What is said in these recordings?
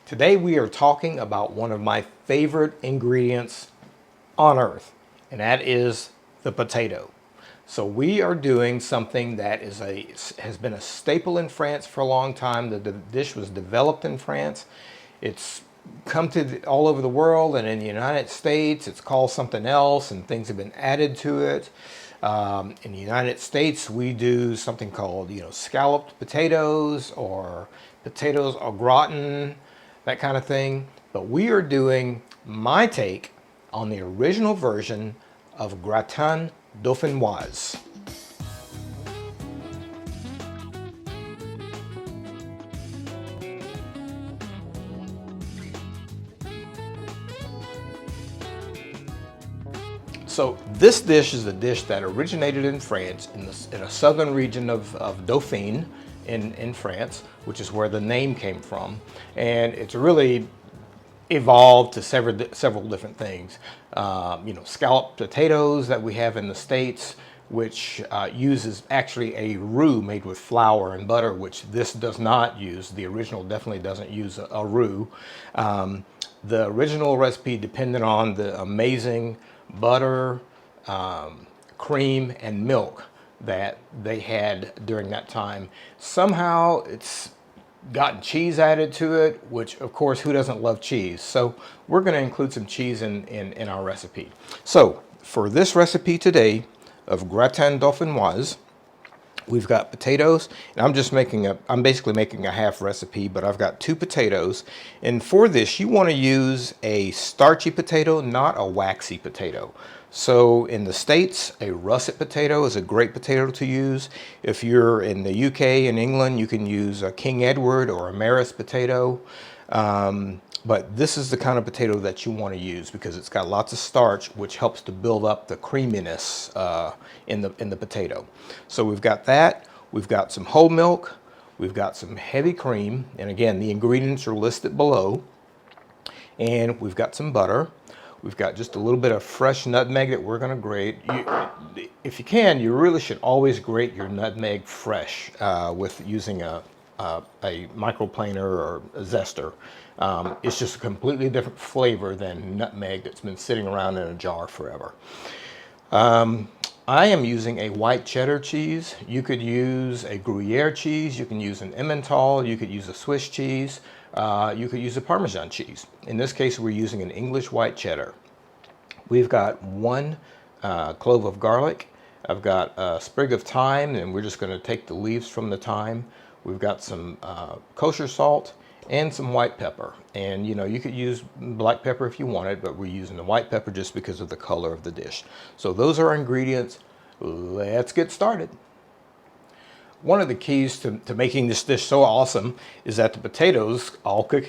Today we are talking about one of my favorite ingredients on earth, and that is the potato. So we are doing something that has been a staple in France for a long time. The dish was developed in France. It's come to all over the world, and in the United States it's called something else, and things have been added to it. In the United States we do something called scalloped potatoes or potatoes au gratin, that kind of thing. But we are doing my take on the original version of Gratin Dauphinoise. So this dish is a dish that originated in France, in a southern region of Dauphine in France, which is where the name came from. And it's really evolved to several different things. Scalloped potatoes that we have in the States, which uses actually a roux made with flour and butter, which this does not use. The original definitely doesn't use a roux. The original recipe depended on the amazing butter, cream, and milk that they had during that time. Somehow it's gotten cheese added to it, which of course, who doesn't love cheese? So we're going to include some cheese in our recipe. So for this recipe today of Gratin Dauphinoise, we've got potatoes, and I'm basically making a half recipe, but I've got 2 potatoes. And for this, you want to use a starchy potato, not a waxy potato. So in the States, a russet potato is a great potato to use. If you're in the UK and England, you can use a King Edward or a Maris potato. But this is the kind of potato that you want to use because it's got lots of starch, which helps to build up the creaminess in the potato. So we've got that. We've got some whole milk. We've got some heavy cream. And again, the ingredients are listed below. And we've got some butter. We've got just a little bit of fresh nutmeg that we're going to grate. If you can, you really should always grate your nutmeg fresh with using a microplaner or a zester. It's just a completely different flavor than nutmeg that's been sitting around in a jar forever. I am using a white cheddar cheese. You could use a Gruyere cheese. You can use an Emmental. You could use a Swiss cheese. You could use a Parmesan cheese. In this case, we're using an English white cheddar. We've got 1 clove of garlic. I've got a sprig of thyme, and we're just going to take the leaves from the thyme. We've got some kosher salt and some white pepper. And you could use black pepper if you wanted, but we're using the white pepper just because of the color of the dish. So those are our ingredients. Let's get started. One of the keys to making this dish so awesome is that the potatoes all cook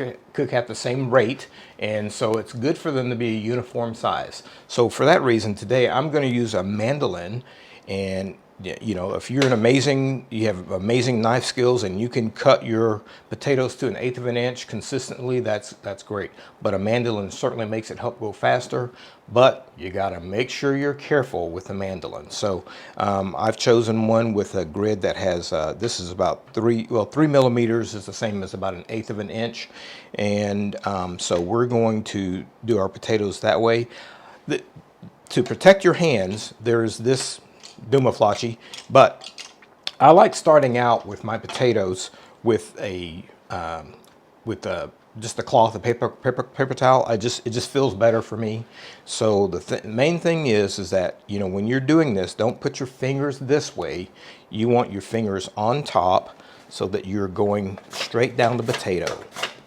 at the same rate, and so it's good for them to be a uniform size. So for that reason, today I'm going to use a mandolin. And if you have amazing knife skills and you can cut your potatoes to 1/8 of an inch consistently, that's great. But a mandolin certainly makes it help go faster, but you got to make sure you're careful with the mandolin. So I've chosen one with a grid that has, this is about 3 millimeters is the same as about 1/8 of an inch. And so we're going to do our potatoes that way. To protect your hands, there's this Dumaflachi, but I like starting out with my potatoes with just a cloth, a paper towel. It just feels better for me. So the main thing is that when you're doing this, don't put your fingers this way. You want your fingers on top so that you're going straight down the potato.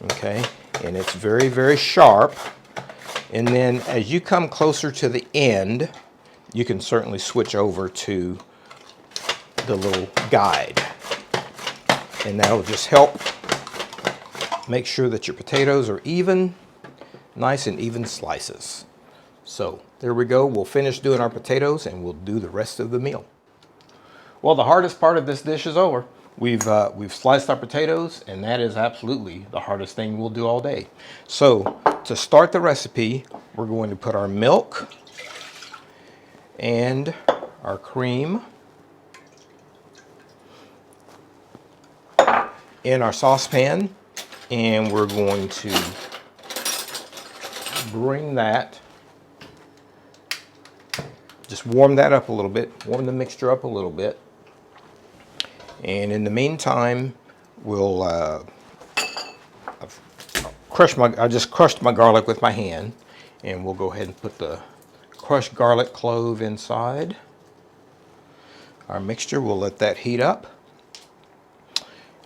Okay, and it's very, very sharp. And then as you come closer to the end, you can certainly switch over to the little guide, and that'll just help make sure that your potatoes are nice and even slices. So there we go. We'll finish doing our potatoes and we'll do the rest of the meal. Well, the hardest part of this dish is over. We've sliced our potatoes, and that is absolutely the hardest thing we'll do all day. So to start the recipe, we're going to put our milk and our cream in our saucepan. And we're going to bring that, just warm that up a little bit, warm the mixture up a little bit. And in the meantime, we'll I just crushed my garlic with my hand, and we'll go ahead and put the crushed garlic clove inside our mixture. We'll let that heat up.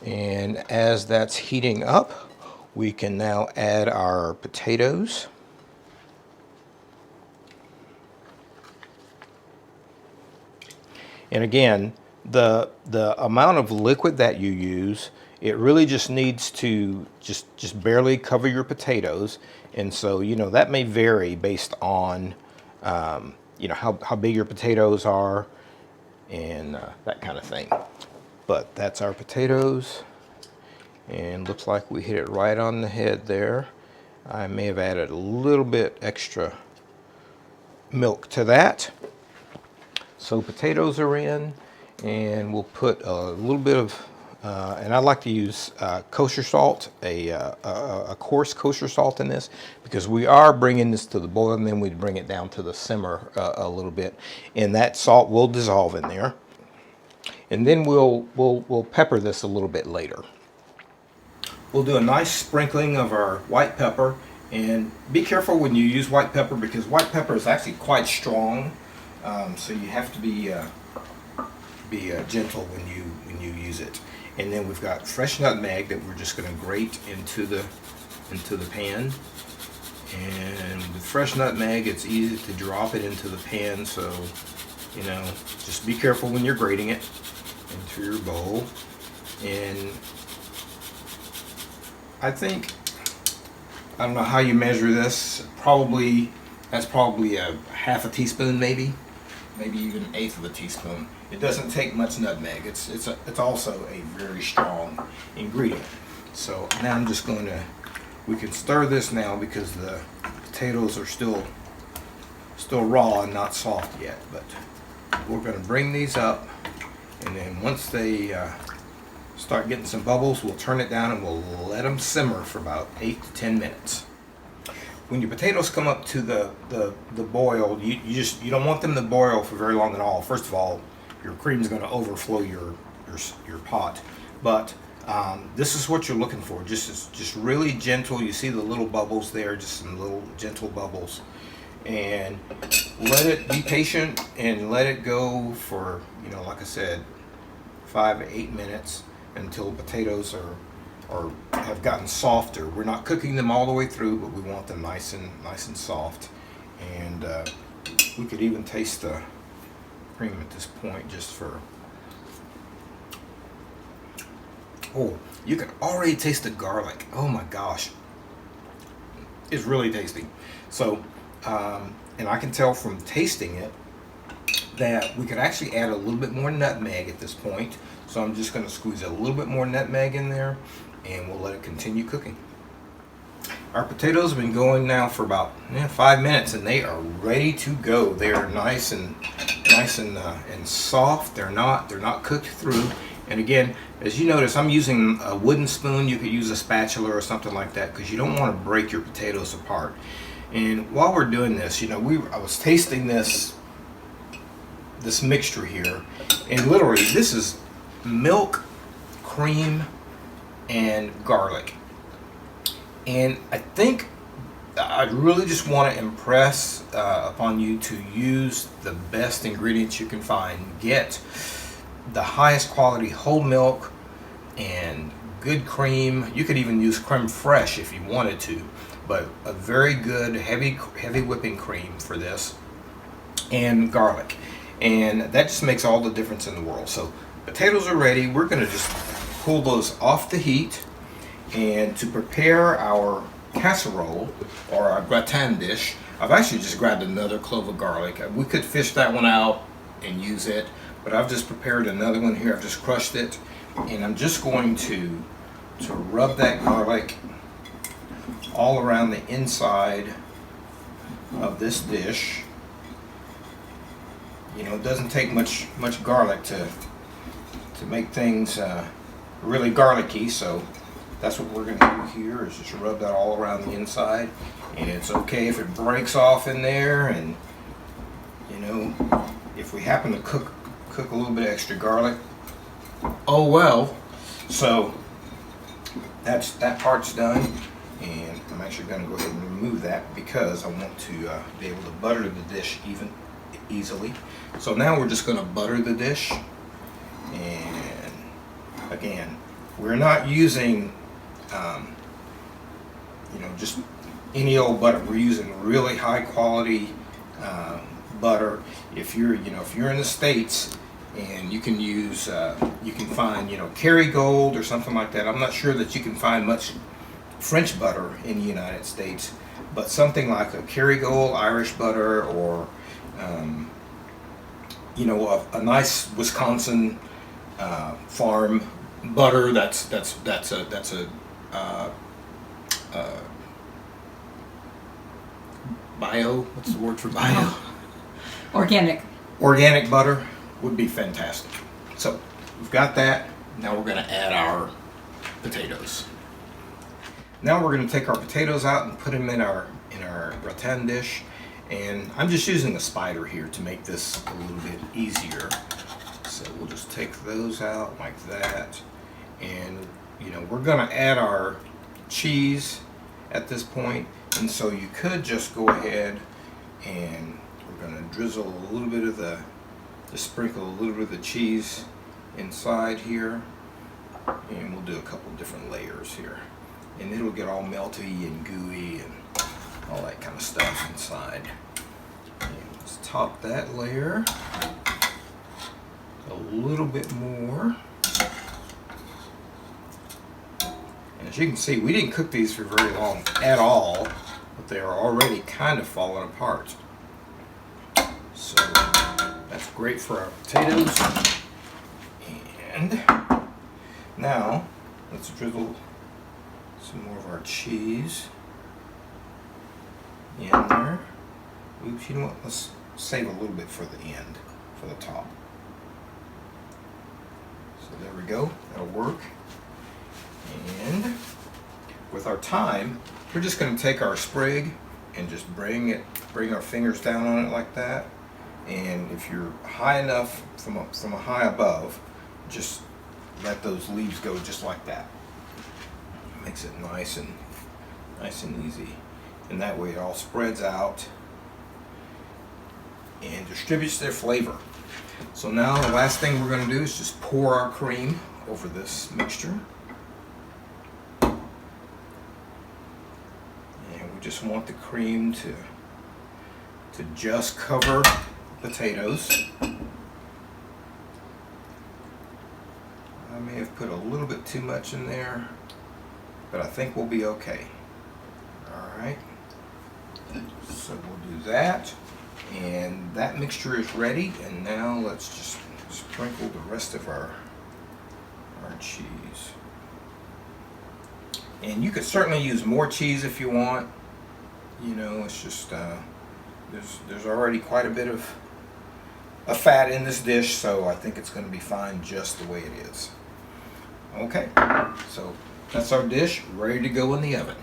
And as that's heating up, we can now add our potatoes. And again, the amount of liquid that you use, it really just needs to just barely cover your potatoes. And so, you know, that may vary based on, you know, how big your potatoes are and that kind of thing. But that's our potatoes, and looks like we hit it right on the head there. I may have added a little bit extra milk to that. So potatoes are in, and we'll put a little bit of, and I like to use kosher salt, a coarse kosher salt in this, because we are bringing this to the boil, and then we bring it down to the simmer a little bit, and that salt will dissolve in there. And then we'll pepper this a little bit later. We'll do a nice sprinkling of our white pepper, and be careful when you use white pepper, because white pepper is actually quite strong. So you have to be gentle when you use it. And then we've got fresh nutmeg that we're just going to grate into the pan. And with fresh nutmeg, it's easy to drop it into the pan, so you know, just be careful when you're grating it into your bowl. And I think, I don't know how you measure this, that's probably a half a teaspoon, maybe even an eighth of a teaspoon. It doesn't take much nutmeg. It's also a very strong ingredient. So now I'm just going to, we can stir this now because the potatoes are still raw and not soft yet. But we're going to bring these up, and then once they start getting some bubbles, we'll turn it down and we'll let them simmer for about 8 to 10 minutes. When your potatoes come up to the boil, you don't want them to boil for very long at all. First of all, your cream is going to overflow your pot, but this is what you're looking for. Just really gentle. You see the little bubbles there, just some little gentle bubbles, and let it be patient and let it go for, you know, like I said, 5 to 8 minutes until potatoes have gotten softer. We're not cooking them all the way through, but we want them nice and soft. And we could even taste the cream at this point, just for. Oh, you can already taste the garlic. Oh my gosh, it's really tasty. So, and I can tell from tasting it that we could actually add a little bit more nutmeg at this point. So I'm just going to squeeze a little bit more nutmeg in there, and we'll let it continue cooking. Our potatoes have been going now for about 5 minutes, and they are ready to go. They are nice and soft. They're not cooked through. And again, as you notice, I'm using a wooden spoon. You could use a spatula or something like that, because you don't want to break your potatoes apart. And while we're doing this, you know, I was tasting this mixture here, and literally this is milk, cream, and garlic. And I think I really just want to impress upon you to use the best ingredients you can find. Get the highest quality whole milk and good cream. You could even use creme fraiche if you wanted to, but a very good heavy whipping cream for this, and garlic. And that just makes all the difference in the world. So potatoes are ready. We're going to just pull those off the heat. And to prepare our casserole, or our gratin dish, I've actually just grabbed another clove of garlic. We could fish that one out and use it, but I've just prepared another one here. I've just crushed it, and I'm just going to rub that garlic all around the inside of this dish. You know, it doesn't take much garlic to make things really garlicky, so that's what we're gonna do here, is just rub that all around the inside. And it's okay if it breaks off in there, and you know, if we happen to cook a little bit extra garlic, oh well. So that part's done, and I'm actually going to go ahead and remove that because I want to be able to butter the dish easily. So now we're just going to butter the dish, and again, we're not using you know, just any old butter. We're using really high quality butter. If you're in the States, and you can use, you can find, you know, Kerrygold or something like that. I'm not sure that you can find much French butter in the United States, but something like a Kerrygold Irish butter, or you know, a nice Wisconsin farm butter. That's a bio. What's the word for bio? Organic butter would be fantastic. So we've got that. Now we're going to add our potatoes. Now we're going to take our potatoes out and put them in our gratin dish. And I'm just using a spider here to make this a little bit easier. So we'll just take those out like that. And you know, we're going to add our cheese at this point. And so you could just go ahead and we're going to drizzle a little bit of just sprinkle a little bit of the cheese inside here, and we'll do a couple different layers here, and it'll get all melty and gooey and all that kind of stuff inside. And let's top that layer a little bit more. And as you can see, we didn't cook these for very long at all, but they are already kind of falling apart. So that's great for our potatoes. And now let's drizzle some more of our cheese in there. Oops, you know what? Let's save a little bit for the end, for the top. So there we go. That'll work. And with our thyme, we're just going to take our sprig and just bring our fingers down on it like that. And if you're high enough from a high above, just let those leaves go just like that. It makes it nice and easy, and that way it all spreads out and distributes their flavor. So now the last thing we're going to do is just pour our cream over this mixture, and we just want the cream to just cover potatoes. I may have put a little bit too much in there, but I think we'll be okay. Alright, so we'll do that, and that mixture is ready. And now let's just sprinkle the rest of our cheese. And you could certainly use more cheese if you want. You know, it's just there's already quite a bit of fat in this dish, so I think it's going to be fine just the way it is. Okay, so that's our dish ready to go in the oven.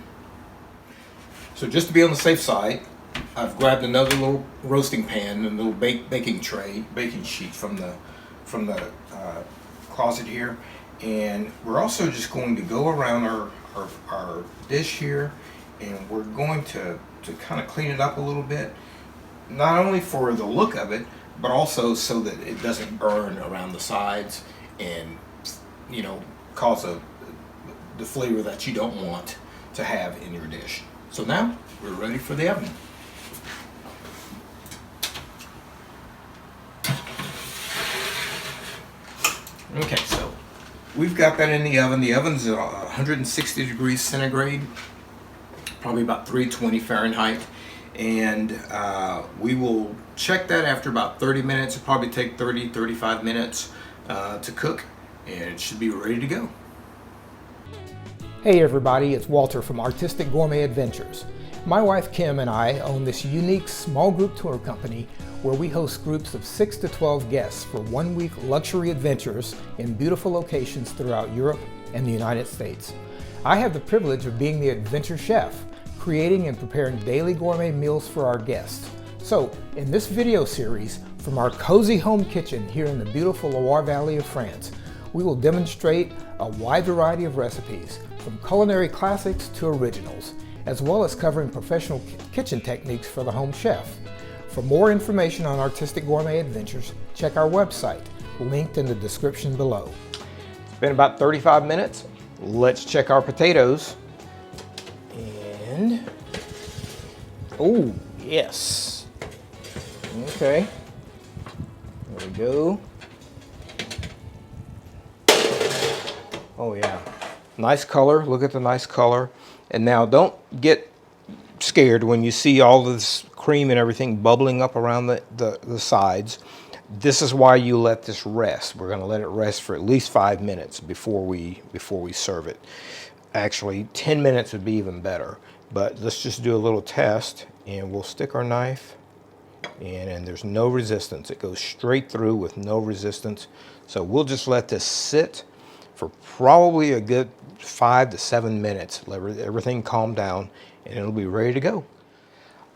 So just to be on the safe side, I've grabbed another little roasting pan and a little baking sheet from the closet here, and we're also just going to go around our dish here, and we're going to kind of clean it up a little bit, not only for the look of it, but also so that it doesn't burn around the sides and, you know, cause the flavor that you don't want to have in your dish. So now we're ready for the oven. Okay, so we've got that in the oven. The oven's at 160 degrees centigrade, probably about 320 Fahrenheit. And we will check that after about 30 minutes. It'll probably take 35 minutes to cook, and it should be ready to go. Hey everybody, it's Walter from Artistic Gourmet Adventures. My wife Kim and I own this unique small group tour company where we host groups of 6 to 12 guests for 1 week luxury adventures in beautiful locations throughout Europe and the United States. I have the privilege of being the adventure chef, creating and preparing daily gourmet meals for our guests. So, in this video series, from our cozy home kitchen here in the beautiful Loire Valley of France, we will demonstrate a wide variety of recipes, from culinary classics to originals, as well as covering professional kitchen techniques for the home chef. For more information on artistic gourmet adventures, check our website, linked in the description below. It's been about 35 minutes. Let's check our potatoes. And, oh, yes. Okay, there we go. Oh yeah, nice color, look at the nice color. And now don't get scared when you see all this cream and everything bubbling up around the sides. This is why you let this rest. We're gonna let it rest for at least 5 minutes before we serve it. Actually, 10 minutes would be even better. But let's just do a little test, and we'll stick our knife and there's no resistance. It goes straight through with no resistance. So we'll just let this sit for probably a good 5 to 7 minutes. Let everything calm down and it'll be ready to go.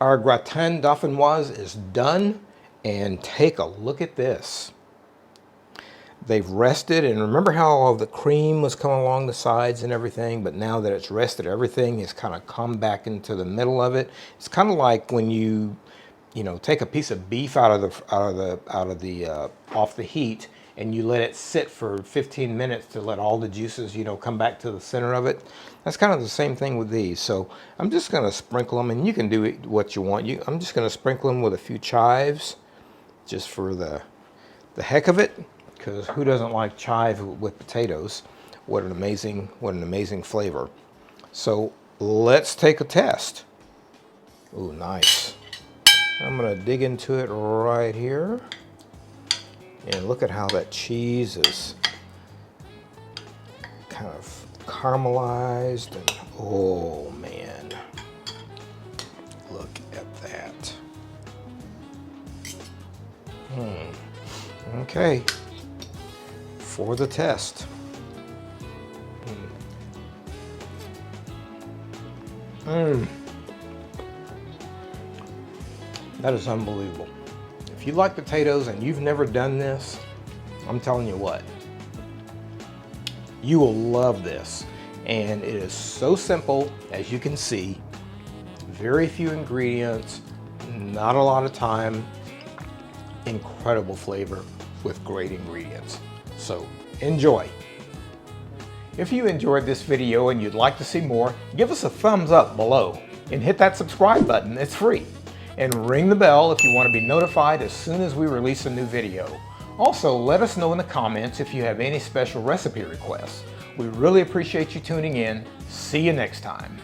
Our Gratin Dauphinoise is done, and take a look at this. They've rested, and remember how all the cream was coming along the sides and everything, but now that it's rested, everything has kind of come back into the middle of it. It's kind of like when you know, take a piece of beef off the heat, and you let it sit for 15 minutes to let all the juices, you know, come back to the center of it. That's kind of the same thing with these. So I'm just going to sprinkle them, and you can do it what you want. I'm just going to sprinkle them with a few chives, just for the heck of it, because who doesn't like chive with potatoes? What an amazing flavor. So let's take a test. Ooh, nice. I'm going to dig into it right here. And look at how that cheese is kind of caramelized. And oh man, look at that. Okay, for the test. That is unbelievable. If you like potatoes and you've never done this, I'm telling you what, you will love this. And it is so simple, as you can see. Very few ingredients, not a lot of time, incredible flavor with great ingredients. So enjoy. If you enjoyed this video and you'd like to see more, give us a thumbs up below and hit that subscribe button. It's free. And ring the bell if you want to be notified as soon as we release a new video. Also, let us know in the comments if you have any special recipe requests. We really appreciate you tuning in. See you next time.